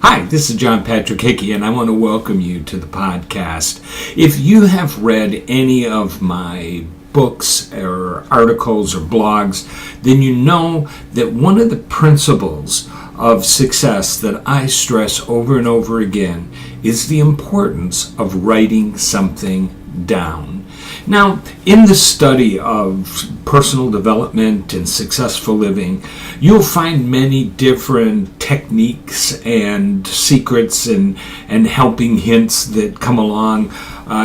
Hi, this is John Patrick Hickey, and I want to welcome you to the podcast. If you have read any of my books or articles or blogs, then you know that one of the principles of success that I stress over and over again is the importance of writing something down. Now, in the study of personal development and successful living, you'll find many different techniques and secrets and helping hints that come along.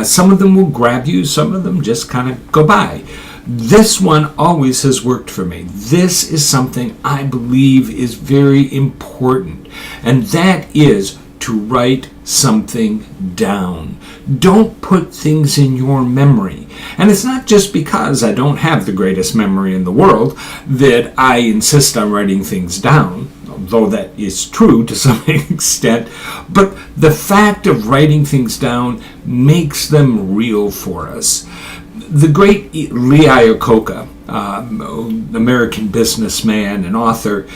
Some of them will grab you, some of them just kind of go by. This one always has worked for me. This is something I believe is very important, and that is to write something down. Don't put things in your memory. And it's not just because I don't have the greatest memory in the world that I insist on writing things down, though that is true to some extent, but the fact of writing things down makes them real for us. The great Lee Iacocca, American businessman and author,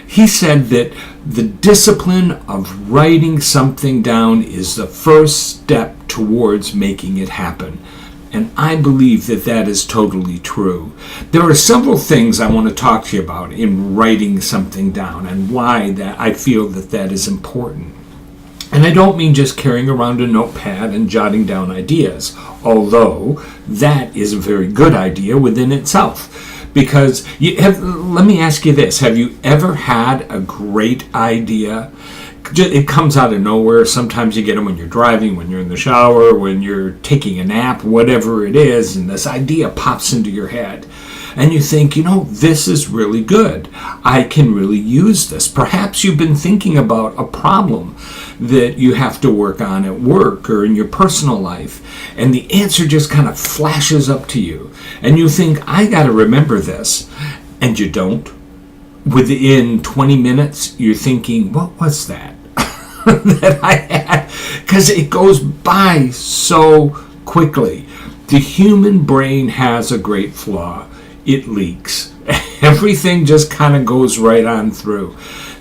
he said that the discipline of writing something down is the first step towards making it happen. And I believe that that is totally true. There are several things I want to talk to you about in writing something down and why that I feel that that is important. And I don't mean just carrying around a notepad and jotting down ideas, although that is a very good idea within itself. Because let me ask you this, have you ever had a great idea? It comes out of nowhere. Sometimes you get them when you're driving, when you're in the shower, when you're taking a nap, whatever it is, and this idea pops into your head. And you think, this is really good. I can really use this. Perhaps you've been thinking about a problem that you have to work on at work or in your personal life, and the answer just kind of flashes up to you. And you think, I got to remember this. And you don't. Within 20 minutes, you're thinking, what was that that I had? Because it goes by so quickly. The human brain has a great flaw. It leaks. Everything just kind of goes right on through.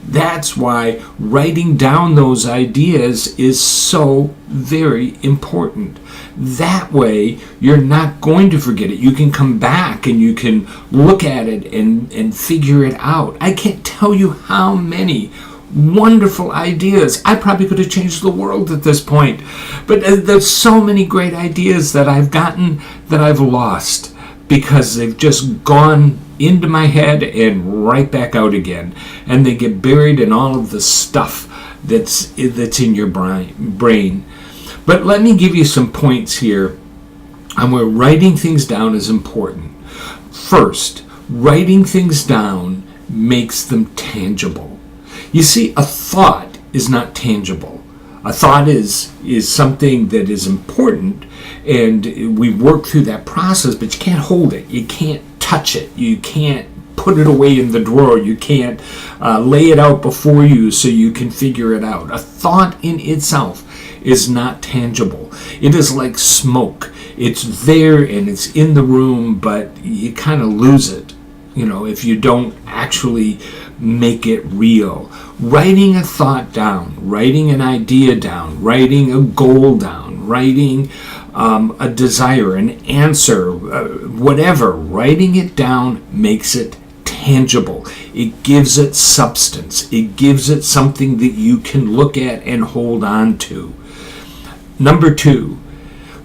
That's why writing down those ideas is so very important. That way, you're not going to forget it. You can come back and you can look at it and figure it out. I can't tell you how many wonderful ideas. I probably could have changed the world at this point. But there's so many great ideas that I've gotten that I've lost because they've just gone into my head and right back out again. And they get buried in all of the stuff that's in your brain. But let me give you some points here on where writing things down is important. First, writing things down makes them tangible. You see, a thought is not tangible. A thought is something that is important, and we work through that process, but you can't hold it. You can't touch it. You can't put it away in the drawer. You can't lay it out before you so you can figure it out. A thought in itself is not tangible. It is like smoke. It's there and it's in the room, but you kind of lose it, if you don't actually make it real. Writing a thought down, writing an idea down, writing a goal down, writing a desire, an answer, whatever, writing it down makes it tangible. It gives it substance. It gives it something that you can look at and hold on to. Number 2,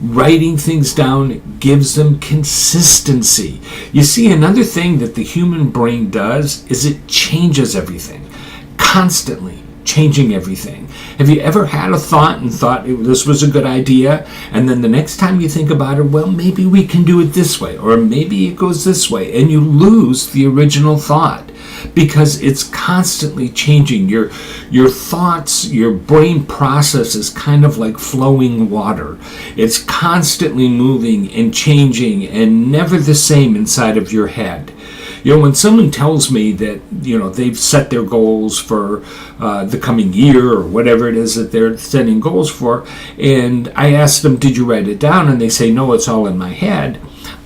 writing things down gives them consistency. You see, another thing that the human brain does is it changes everything, constantly changing everything. Have you ever had a thought and thought this was a good idea, and then the next time you think about it, well, maybe we can do it this way, or maybe it goes this way, and you lose the original thought because it's constantly changing. Your thoughts, your brain process is kind of like flowing water. It's constantly moving and changing and never the same inside of your head. When someone tells me that, they've set their goals for the coming year or whatever it is that they're setting goals for, and I ask them, did you write it down? And they say, no, it's all in my head.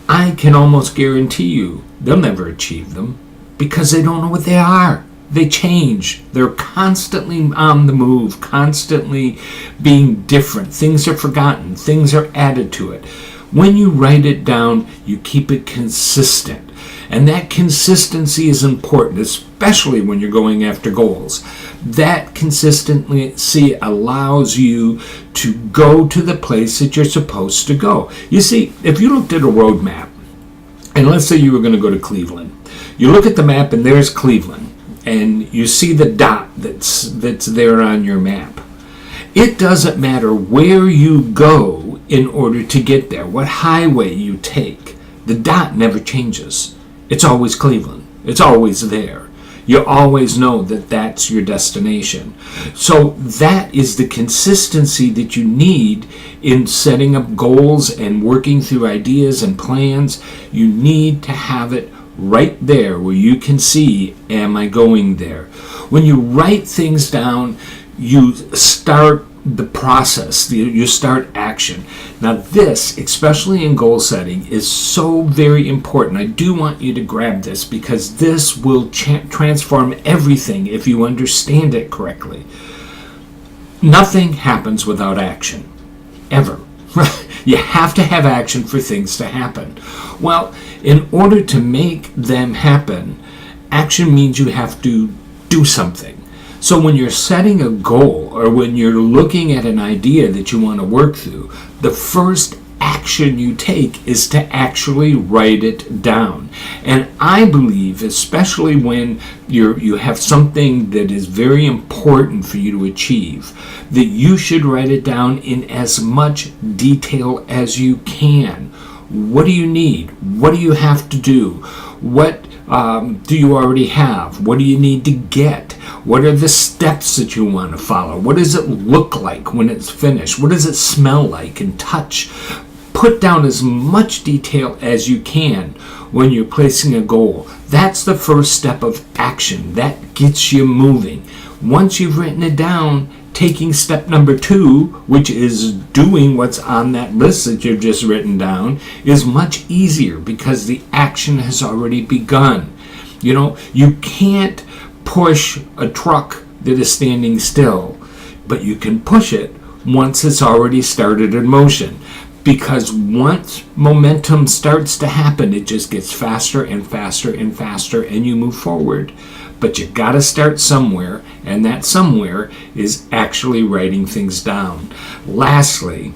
I can almost guarantee you they'll never achieve them because they don't know what they are. They change. They're constantly on the move, constantly being different. Things are forgotten. Things are added to it. When you write it down, you keep it consistent. And that consistency is important, especially when you're going after goals. That consistency allows you to go to the place that you're supposed to go. You see, if you looked at a road map, and let's say you were going to go to Cleveland, you look at the map and there's Cleveland, and you see the dot that's there on your map. It doesn't matter where you go in order to get there, what highway you take, the dot never changes. It's always Cleveland. It's always there. You always know that that's your destination. So that is the consistency that you need in setting up goals and working through ideas and plans. You need to have it right there where you can see, am I going there? When you write things down, you start the process, you start action. Now this, especially in goal setting, is so very important. I do want you to grab this because this will transform everything if you understand it correctly. Nothing happens without action, ever. You have to have action for things to happen. Well, in order to make them happen, action means you have to do something. So when you're setting a goal or when you're looking at an idea that you want to work through, the first action you take is to actually write it down. And I believe, especially when you have something that is very important for you to achieve, that you should write it down in as much detail as you can. What do you need? What do you have to do? What do you already have? What do you need to get? What are the steps that you want to follow? What does it look like when it's finished? What does it smell like and touch? Put down as much detail as you can when you're placing a goal. That's the first step of action. That gets you moving. Once you've written it down, taking step number 2, which is doing what's on that list that you've just written down, is much easier because the action has already begun. You know, you can't push a truck that is standing still, but you can push it once it's already started in motion. Because once momentum starts to happen, it just gets faster and faster and faster, and you move forward. But you got to start somewhere, and that somewhere is actually writing things down. Lastly,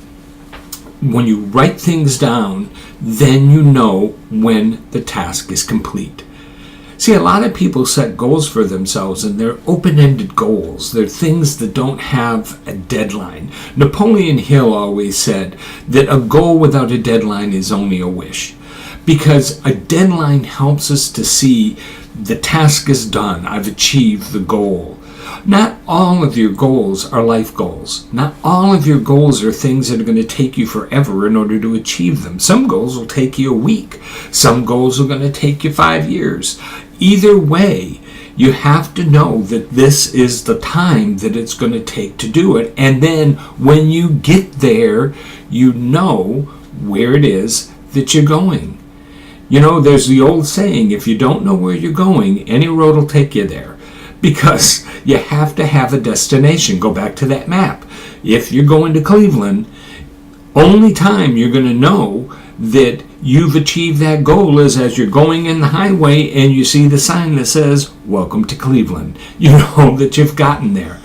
when you write things down, then you know when the task is complete. See, a lot of people set goals for themselves, and they're open-ended goals. They're things that don't have a deadline. Napoleon Hill always said that a goal without a deadline is only a wish, because a deadline helps us to see the task is done. I've achieved the goal. Not all of your goals are life goals. Not all of your goals are things that are going to take you forever in order to achieve them. Some goals will take you a week. Some goals are going to take you 5 years. Either way, you have to know that this is the time that it's going to take to do it. And then when you get there, you know where it is that you're going. You know, there's the old saying, if you don't know where you're going, any road will take you there. Because you have to have a destination. Go back to that map. If you're going to Cleveland, only time you're going to know that you've achieved that goal is as you're going in the highway and you see the sign that says, "Welcome to Cleveland." You know that you've gotten there.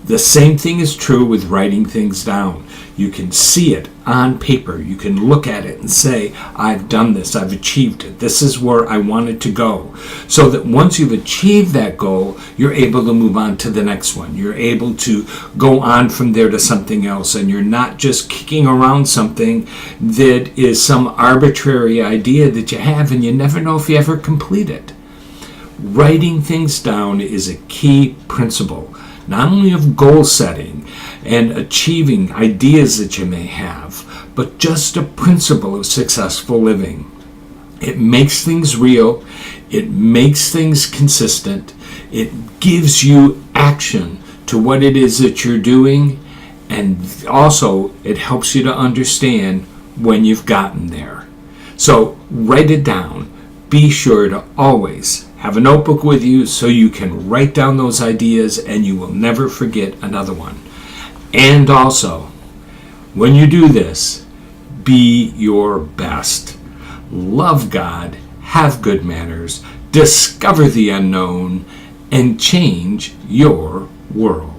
The same thing is true with writing things down. You can see it on paper. You can look at it and say, I've done this. I've achieved it. This is where I wanted to go. So that once you've achieved that goal, you're able to move on to the next one. You're able to go on from there to something else. And you're not just kicking around something that is some arbitrary idea that you have and you never know if you ever complete it. Writing things down is a key principle, not only of goal setting and achieving ideas that you may have, but just a principle of successful living. It makes things real, it makes things consistent, it gives you action to what it is that you're doing, and also it helps you to understand when you've gotten there. So write it down. Be sure to always Have a notebook with you so you can write down those ideas and you will never forget another one. And also, when you do this, be your best. Love God, have good manners, discover the unknown, and change your world.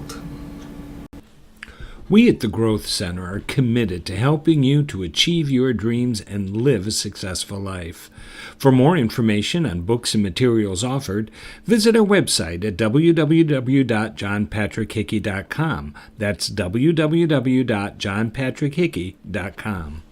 We at the Growth Center are committed to helping you to achieve your dreams and live a successful life. For more information on books and materials offered, visit our website at www.johnpatrickhickey.com. That's www.johnpatrickhickey.com.